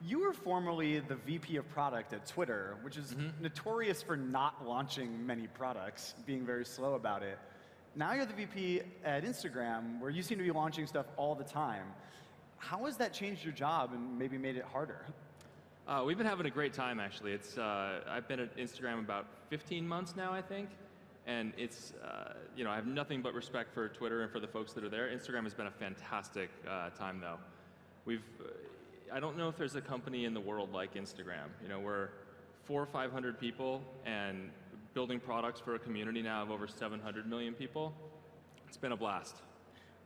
You were formerly the VP of product at Twitter, which is notorious for not launching many products, being very slow about it. Now you're the VP at Instagram, where you seem to be launching stuff all the time. How has that changed your job and maybe made it harder? We've been having a great time, actually. I've been at Instagram about 15 months now, I think. And I have nothing but respect for Twitter and for the folks that are there. Instagram has been a fantastic time, though. I don't know if there's a company in the world like Instagram. We're 400 or 500 people and building products for a community now of over 700 million people. It's been a blast.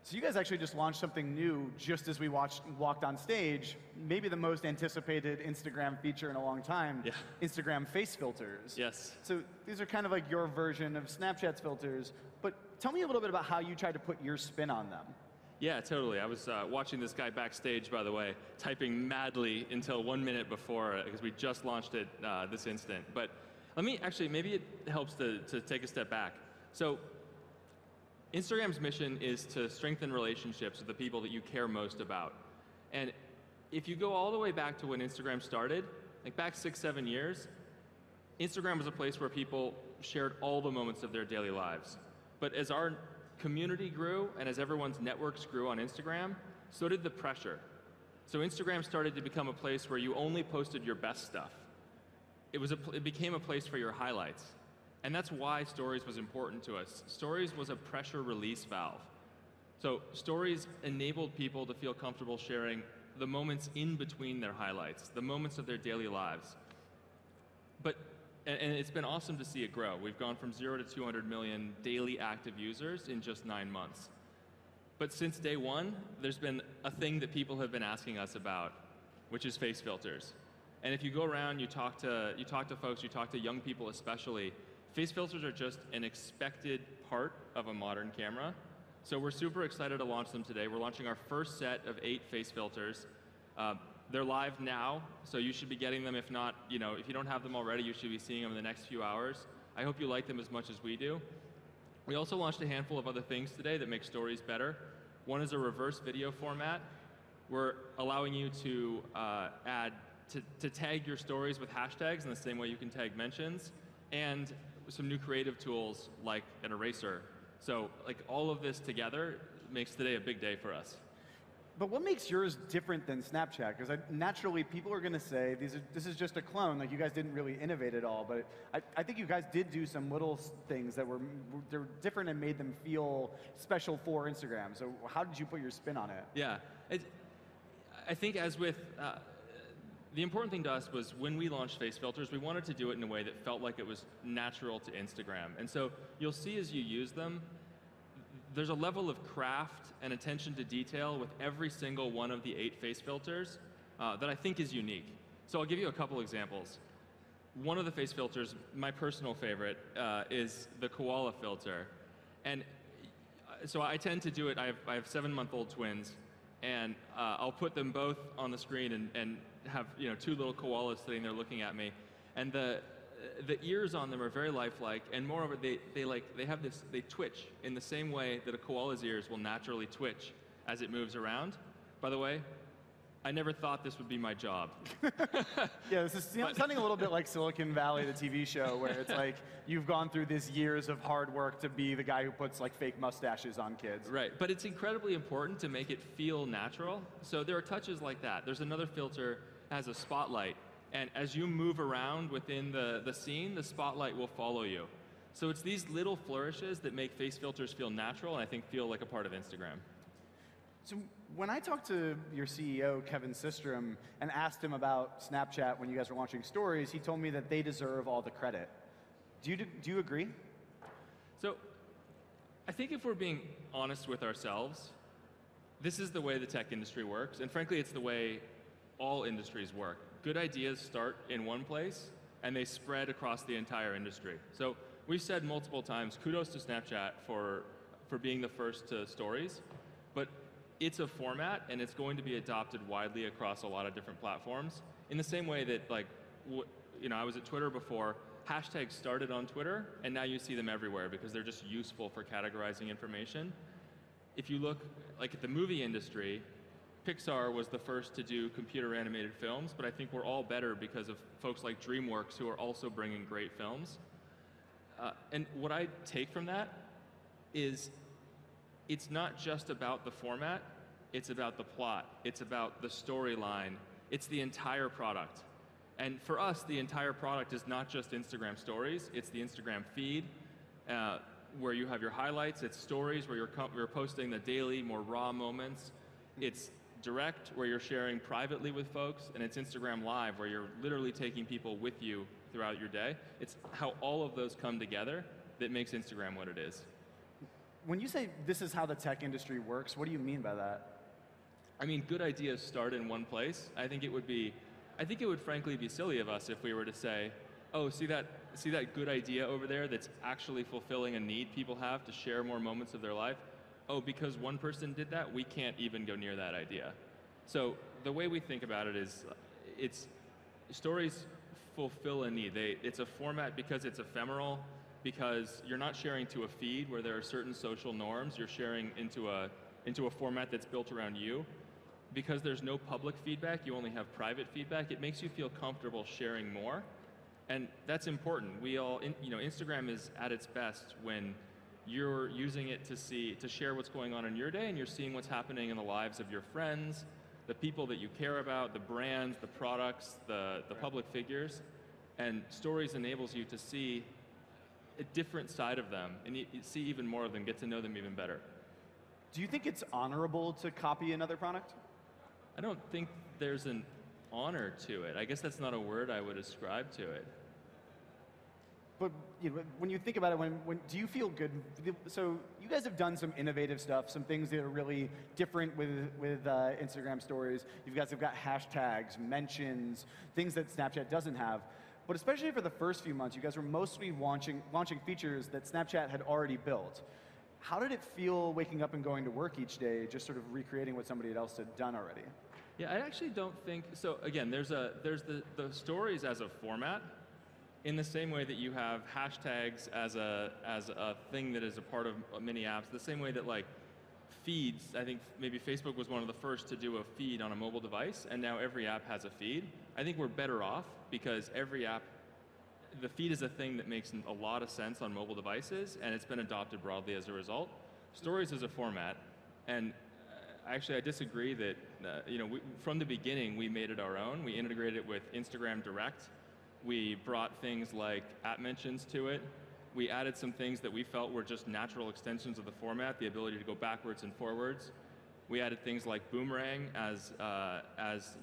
So you guys actually just launched something new just as we walked on stage, maybe the most anticipated Instagram feature in a long time, Instagram face filters. Yes. So these are kind of like your version of Snapchat's filters, but tell me a little bit about how you tried to put your spin on them. Yeah, totally. I was watching this guy backstage, by the way, typing madly until 1 minute before, because we just launched it this instant. But maybe it helps to take a step back. So Instagram's mission is to strengthen relationships with the people that you care most about. And if you go all the way back to when Instagram started, like back 6, 7 years, Instagram was a place where people shared all the moments of their daily lives. But as our community grew and as everyone's networks grew on Instagram, so did the pressure. So Instagram started to become a place where you only posted your best stuff. It became a place for your highlights. And that's why Stories was important to us. Stories was a pressure release valve. So Stories enabled people to feel comfortable sharing the moments in between their highlights, the moments of their daily lives. And it's been awesome to see it grow. We've gone from 0 to 200 million daily active users in just 9 months. But since day one, there's been a thing that people have been asking us about, which is face filters. And if you go around, you talk to folks, you talk to young people especially, face filters are just an expected part of a modern camera. So we're super excited to launch them today. We're launching our first set of 8 face filters. They're live now, so you should be getting them. If not, if you don't have them already, you should be seeing them in the next few hours. I hope you like them as much as we do. We also launched a handful of other things today that make Stories better. One is a reverse video format. We're allowing you to to tag your stories with hashtags in the same way you can tag mentions, and some new creative tools like an eraser. So all of this together makes today a big day for us. But what makes yours different than Snapchat? Because naturally, people are going to say, this is just a clone, like you guys didn't really innovate at all. But I think you guys did do some little things that were different and made them feel special for Instagram. So how did you put your spin on it? Yeah. I think as with, the important thing to us was when we launched face filters, we wanted to do it in a way that felt like it was natural to Instagram. And so you'll see as you use them, there's a level of craft and attention to detail with every single one of the 8 face filters that I think is unique. So I'll give you a couple examples. One of the face filters, my personal favorite, is the koala filter. And so I tend to do it, I have 7-month-old twins, and I'll put them both on the screen and have 2 little koalas sitting there looking at me. And the ears on them are very lifelike, and moreover, they twitch in the same way that a koala's ears will naturally twitch as it moves around. By the way, I never thought this would be my job. Yeah, this is sounding a little bit like Silicon Valley, the TV show, where it's like you've gone through these years of hard work to be the guy who puts fake mustaches on kids. Right, but it's incredibly important to make it feel natural. So there are touches like that. There's another filter that has a spotlight. And as you move around within the scene, the spotlight will follow you. So it's these little flourishes that make face filters feel natural and I think feel like a part of Instagram. So when I talked to your CEO, Kevin Systrom, and asked him about Snapchat when you guys were launching Stories, he told me that they deserve all the credit. Do you agree? So I think if we're being honest with ourselves, this is the way the tech industry works. And frankly, it's the way all industries work. Good ideas start in one place, and they spread across the entire industry. So we've said multiple times, kudos to Snapchat for being the first to Stories, but it's a format, and it's going to be adopted widely across a lot of different platforms. In the same way that, I was at Twitter before, hashtags started on Twitter, and now you see them everywhere because they're just useful for categorizing information. If you look at the movie industry, Pixar was the first to do computer animated films, but I think we're all better because of folks like DreamWorks who are also bringing great films. And what I take from that is it's not just about the format, it's about the plot, it's about the storyline, it's the entire product. And for us, the entire product is not just Instagram stories, it's the Instagram feed, where you have your highlights, it's stories where you're posting the daily, more raw moments, it's direct where you're sharing privately with folks, and it's Instagram Live where you're literally taking people with you throughout your day. It's how all of those come together that makes Instagram what it is. When you say this is how the tech industry works, what do you mean by that? I mean, good ideas start in one place. I think it would frankly be silly of us if we were to say, oh, see that good idea over there that's actually fulfilling a need people have to share more moments of their life? Oh, because one person did that, we can't even go near that idea. So the way we think about it is, stories fulfill a need. It's a format because it's ephemeral, because you're not sharing to a feed where there are certain social norms. You're sharing into a format that's built around you. Because there's no public feedback, you only have private feedback. It makes you feel comfortable sharing more, and that's important. Instagram is at its best when you're using it to share what's going on in your day, and you're seeing what's happening in the lives of your friends, the people that you care about, the brands, the products, the public figures. And stories enables you to see a different side of them, and you see even more of them, get to know them even better. Do you think it's honorable to copy another product? I don't think there's an honor to it. I guess that's not a word I would ascribe to it. But when you think about it, when do you feel good? So you guys have done some innovative stuff, some things that are really different with Instagram stories. You guys have got hashtags, mentions, things that Snapchat doesn't have. But especially for the first few months, you guys were mostly launching features that Snapchat had already built. How did it feel waking up and going to work each day, just sort of recreating what somebody else had done already? Yeah, I actually don't think so. Again, there's the stories as a format, in the same way that you have hashtags as a thing that is a part of many apps. The same way that like feeds, I think maybe Facebook was one of the first to do a feed on a mobile device, and now every app has a feed. I think we're better off because every app, the feed is a thing that makes a lot of sense on mobile devices, and it's been adopted broadly as a result. Stories is a format, and actually I disagree that from the beginning we made it our own. We integrated it with Instagram Direct. We brought things like app mentions to it. We added some things that we felt were just natural extensions of the format, the ability to go backwards and forwards. We added things like Boomerang as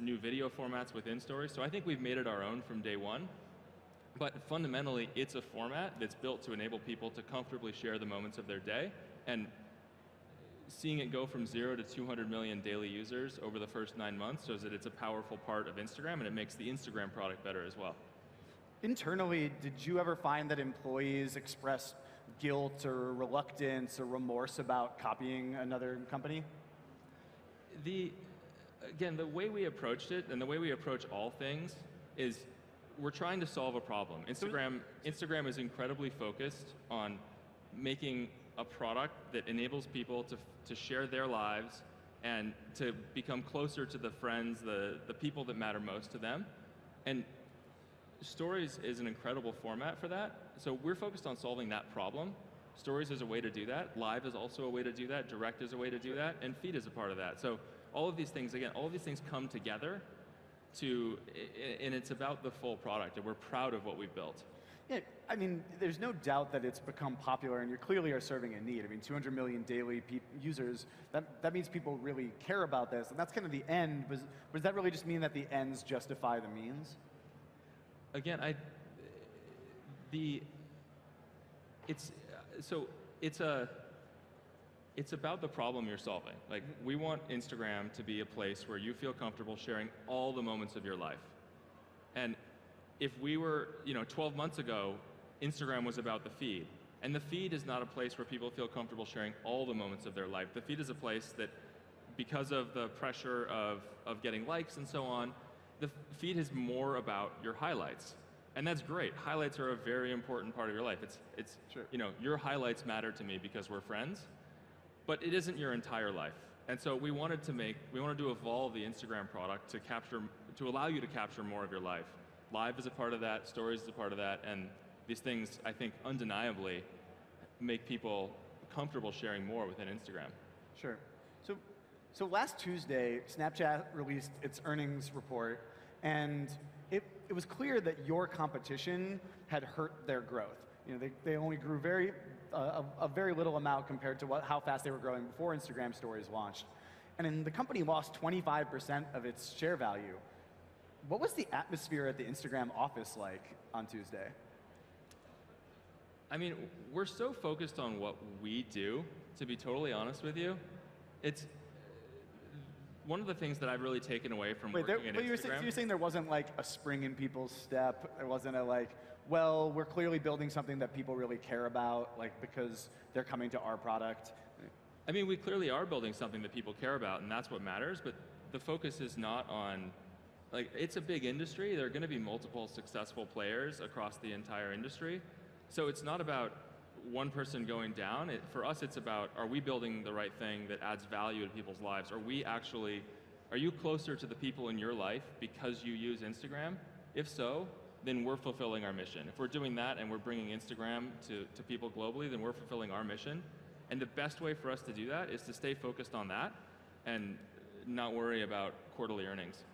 new video formats within stories. So I think we've made it our own from day one. But fundamentally, it's a format that's built to enable people to comfortably share the moments of their day. And seeing it go from 0 to 200 million daily users over the first 9 months shows that it's a powerful part of Instagram, and it makes the Instagram product better as well. Internally, did you ever find that employees express guilt or reluctance or remorse about copying another company? Again, the way we approached it, and the way we approach all things, is we're trying to solve a problem. Instagram is incredibly focused on making a product that enables people to share their lives and to become closer to the friends, the people that matter most to them. And Stories is an incredible format for that. So we're focused on solving that problem. Stories is a way to do that. Live is also a way to do that. Direct is a way to do that. And Feed is a part of that. So all of these things, again, all of these things come together and it's about the full product. And we're proud of what we've built. Yeah, I mean, there's no doubt that it's become popular, and you clearly are serving a need. I mean, 200 million daily users, that means people really care about this, and that's kind of the end. But does that really just mean that the ends justify the means? Again, it's about the problem you're solving. Like, we want Instagram to be a place where you feel comfortable sharing all the moments of your life. And if we were, 12 months ago, Instagram was about the feed. And the feed is not a place where people feel comfortable sharing all the moments of their life. The feed is a place that, because of the pressure of getting likes and so on, the feed is more about your highlights. And that's great. Highlights are a very important part of your life. It's sure. Your highlights matter to me because we're friends, but it isn't your entire life. And so we wanted to evolve the Instagram product to allow you to capture more of your life. Live is a part of that, stories is a part of that, and these things, I think, undeniably make people comfortable sharing more within Instagram. Sure. So last Tuesday, Snapchat released its earnings report, and it was clear that your competition had hurt their growth. They only grew a very little amount compared to how fast they were growing before Instagram Stories launched. And then the company lost 25% of its share value. What was the atmosphere at the Instagram office like on Tuesday? I mean, we're so focused on what we do, to be totally honest with you. It's one of the things that I've really taken away from working at Instagram. You're saying there wasn't like a spring in people's step? There wasn't a like, well, we're clearly building something that people really care about, like because they're coming to our product? I mean, we clearly are building something that people care about, and that's what matters, but the focus is not on, like, it's a big industry. There are going to be multiple successful players across the entire industry. So it's not about one person going down. For us, it's about, are we building the right thing that adds value to people's lives? Are you closer to the people in your life because you use Instagram? If so, then we're fulfilling our mission. If we're doing that and we're bringing Instagram to people globally, then we're fulfilling our mission. And the best way for us to do that is to stay focused on that and not worry about quarterly earnings.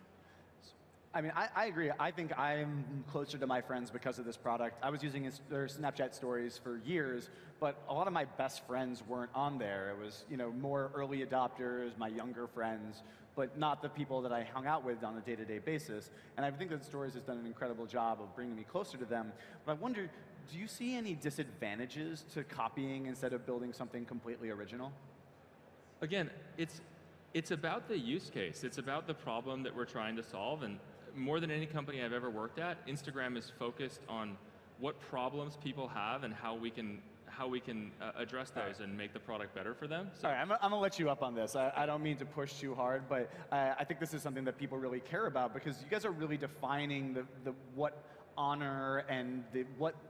I mean, I agree. I think I'm closer to my friends because of this product. I was using their Snapchat stories for years, but a lot of my best friends weren't on there. It was, more early adopters, my younger friends, but not the people that I hung out with on a day-to-day basis. And I think that Stories has done an incredible job of bringing me closer to them. But I wonder, do you see any disadvantages to copying instead of building something completely original? Again, it's about the use case. It's about the problem that we're trying to solve. And more than any company I've ever worked at, Instagram is focused on what problems people have and how we can address those and make the product better for them. So, all right, I'm going to let you up on this. I don't mean to push too hard, but I think this is something that people really care about because you guys are really defining the what honor and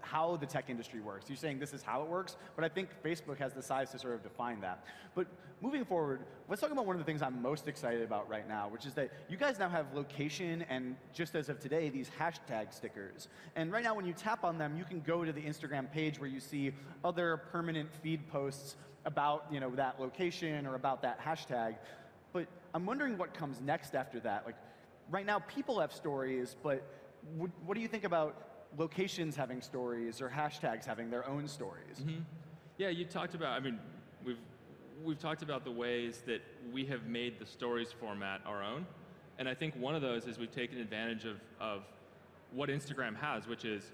how the tech industry works. You're saying this is how it works, but I think Facebook has the size to sort of define that. But moving forward, let's talk about one of the things I'm most excited about right now, which is that you guys now have location and, just as of today, these hashtag stickers. And right now when you tap on them, you can go to the Instagram page where you see other permanent feed posts about that location or about that hashtag. But I'm wondering what comes next after that. Like, right now people have stories, but what do you think about locations having stories or hashtags having their own stories? Mm-hmm. Yeah, you talked about, we've talked about the ways that we have made the stories format our own. And I think one of those is we've taken advantage of what Instagram has, which is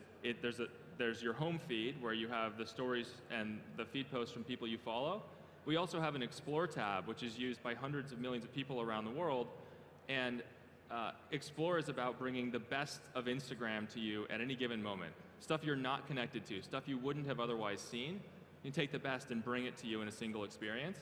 there's your home feed where you have the stories and the feed posts from people you follow. We also have an Explore tab, which is used by hundreds of millions of people around the world. And Explore is about bringing the best of Instagram to you at any given moment. Stuff you're not connected to, stuff you wouldn't have otherwise seen. You can take the best and bring it to you in a single experience.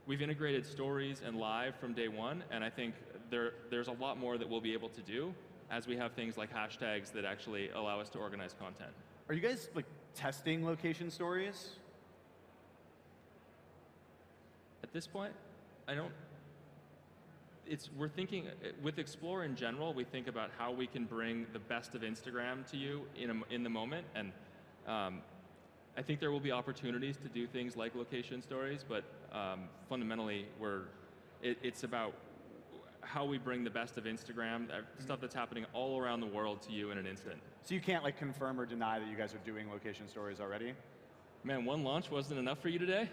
We've integrated stories and live from day one, and I think there's a lot more that we'll be able to do as we have things like hashtags that actually allow us to organize content. Are you guys testing location stories? At this point, we're thinking, with Explore in general, we think about how we can bring the best of Instagram to you in the moment, and I think there will be opportunities to do things like location stories, but fundamentally, it's about how we bring the best of Instagram, stuff that's happening all around the world to you in an instant. So you can't confirm or deny that you guys are doing location stories already? Man, one launch wasn't enough for you today?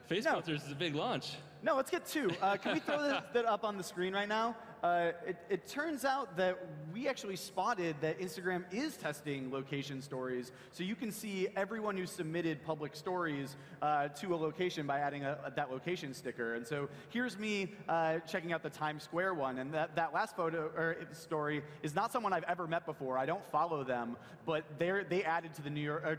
Face filters is a big launch. No, let's get two. Can we throw that up on the screen right now? It turns out that we actually spotted that Instagram is testing location stories, so you can see everyone who submitted public stories to a location by adding that location sticker. And so here's me checking out the Times Square one, and that last photo or story is not someone I've ever met before. I don't follow them, but they added to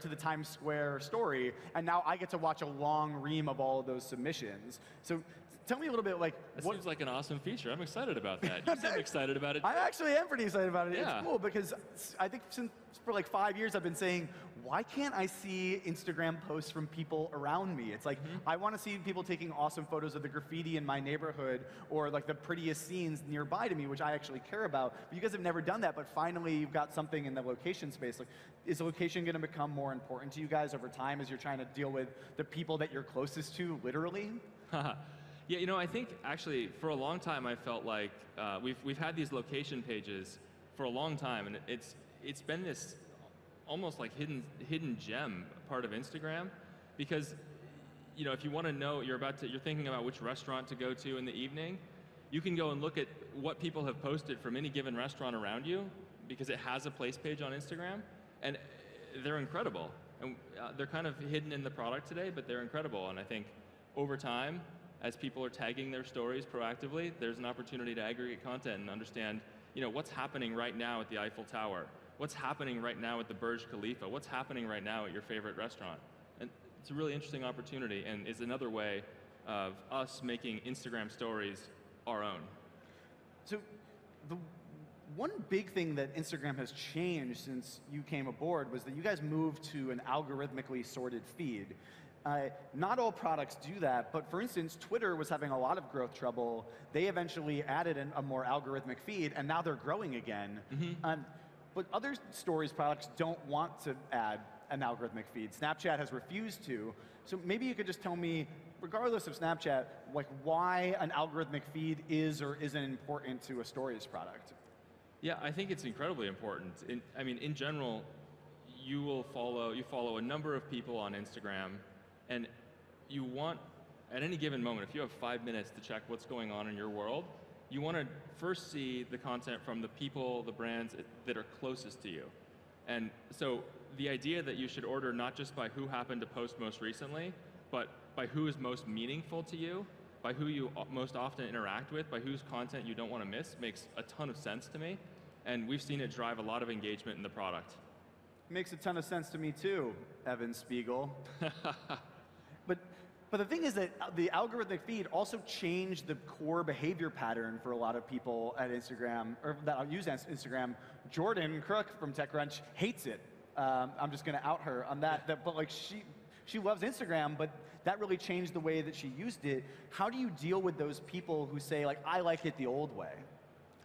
the Times Square story, and now I get to watch a long ream of all of those submissions. So tell me a little bit, like, That what, seems like an awesome feature. I'm excited about that. You seem excited about it. I actually am pretty excited about it. Yeah. It's cool because I think since for like 5 years I've been saying, why can't I see Instagram posts from people around me? It's like, I want to see people taking awesome photos of the graffiti in my neighborhood or like the prettiest scenes nearby to me, which I actually care about. But you guys have never done that, but finally you've got something in the location space. Like, is location going to become more important to you guys over time as you're trying to deal with the people that you're closest to, literally? Yeah, you know, I think actually for a long time I felt like we've had these location pages for a long time, and it's been this almost like hidden gem part of Instagram, because you know, if you want to know, you're thinking about which restaurant to go to in the evening, you can go and look at what people have posted from any given restaurant around you, because it has a place page on Instagram, and they're incredible. And they're kind of hidden in the product today, but they're incredible. And I think over time, as people are tagging their stories proactively, there's an opportunity to aggregate content and understand, you know, what's happening right now at the Eiffel Tower, what's happening right now at the Burj Khalifa, what's happening right now at your favorite restaurant. And it's a really interesting opportunity, and is another way of us making Instagram stories our own. So the one big thing that Instagram has changed since you came aboard was that you guys moved to an algorithmically sorted feed. Not all products do that, but for instance, Twitter was having a lot of growth trouble. They eventually added a more algorithmic feed, and now they're growing again. But other stories products don't want to add an algorithmic feed. Snapchat has refused to. So maybe you could just tell me, regardless of Snapchat, like why an algorithmic feed is or isn't important to a stories product. Yeah, I think it's incredibly important. I mean, in general, you follow a number of people on Instagram, and you want, at any given moment, if you have 5 minutes to check what's going on in your world, you want to first see the content from the people, the brands that are closest to you. And so the idea that you should order not just by who happened to post most recently, but by who is most meaningful to you, by who you most often interact with, by whose content you don't want to miss, makes a ton of sense to me. And we've seen it drive a lot of engagement in the product. Makes a ton of sense to me too, Evan Spiegel. But the thing is that the algorithmic feed also changed the core behavior pattern for a lot of people at Instagram, or that use Instagram. Jordan Crook from TechCrunch hates it. I'm just going to out her on that. But like she loves Instagram, but that really changed the way that she used it. How do you deal with those people who say, like, I like it the old way?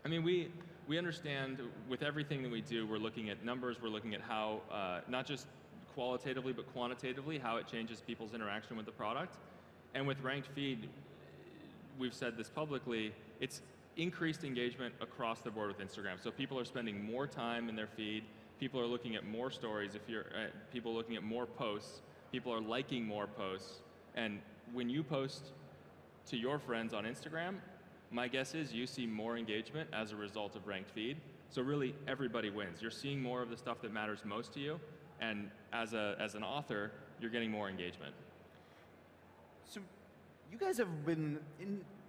I mean, we understand with everything that we do, we're looking at numbers, we're looking at how, not just qualitatively, but quantitatively, how it changes people's interaction with the product. And with ranked feed, we've said this publicly, it's increased engagement across the board with Instagram. So people are spending more time in their feed, people are looking at more stories, people are looking at more posts, people are liking more posts. And when you post to your friends on Instagram, my guess is you see more engagement as a result of ranked feed. So really, everybody wins. You're seeing more of the stuff that matters most to you, and as an author, you're getting more engagement. So you guys have been,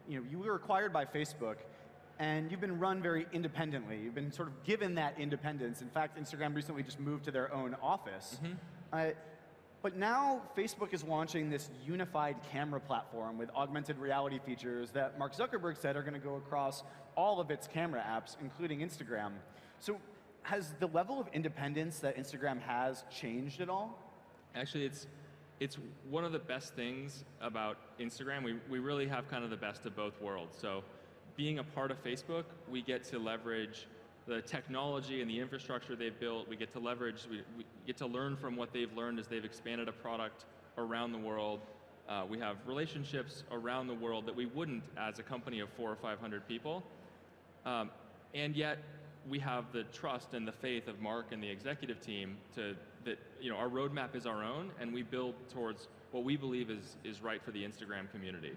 you were acquired by Facebook, and you've been run very independently. You've been sort of given that independence. In fact, Instagram recently just moved to their own office. But now Facebook is launching this unified camera platform with augmented reality features that Mark Zuckerberg said are going to go across all of its camera apps, including Instagram. So has the level of independence that Instagram has changed at all? Actually, it's one of the best things about Instagram. We really have kind of the best of both worlds. So being a part of Facebook, we get to leverage the technology and the infrastructure they've built. We get to leverage, we get to learn from what they've learned as they've expanded a product around the world. We have relationships around the world that we wouldn't as a company of 400 or 500 people. And yet, we have the trust and the faith of Mark and the executive team that our roadmap is our own, and we build towards what we believe is right for the Instagram community.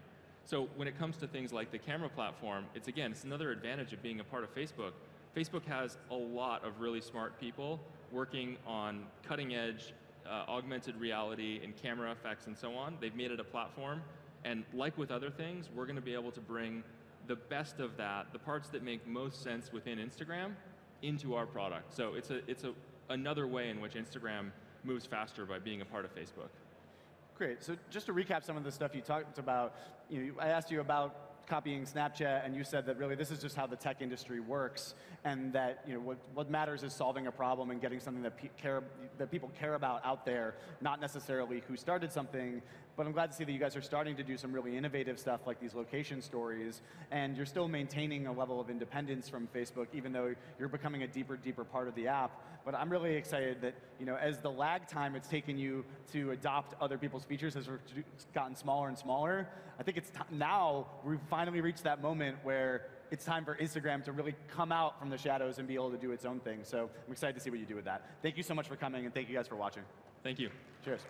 So when it comes to things like the camera platform, it's another advantage of being a part of Facebook. Facebook has a lot of really smart people working on cutting edge augmented reality and camera effects and so on. They've made it a platform, and like with other things, we're going to be able to bring the best of that, the parts that make most sense within Instagram, into our product. So it's another way in which Instagram moves faster by being a part of Facebook. Great. So just to recap some of the stuff you talked about, I asked you about copying Snapchat, and you said that really this is just how the tech industry works, and that what matters is solving a problem and getting something that people care about out there, not necessarily who started something. But I'm glad to see that you guys are starting to do some really innovative stuff like these location stories, and you're still maintaining a level of independence from Facebook, even though you're becoming a deeper part of the app. But I'm really excited that as the lag time it's taken you to adopt other people's features has gotten smaller and smaller, I think it's now we've finally reached that moment where it's time for Instagram to really come out from the shadows and be able to do its own thing. So I'm excited to see what you do with that. Thank you so much for coming, and thank you guys for watching. Thank you. Cheers.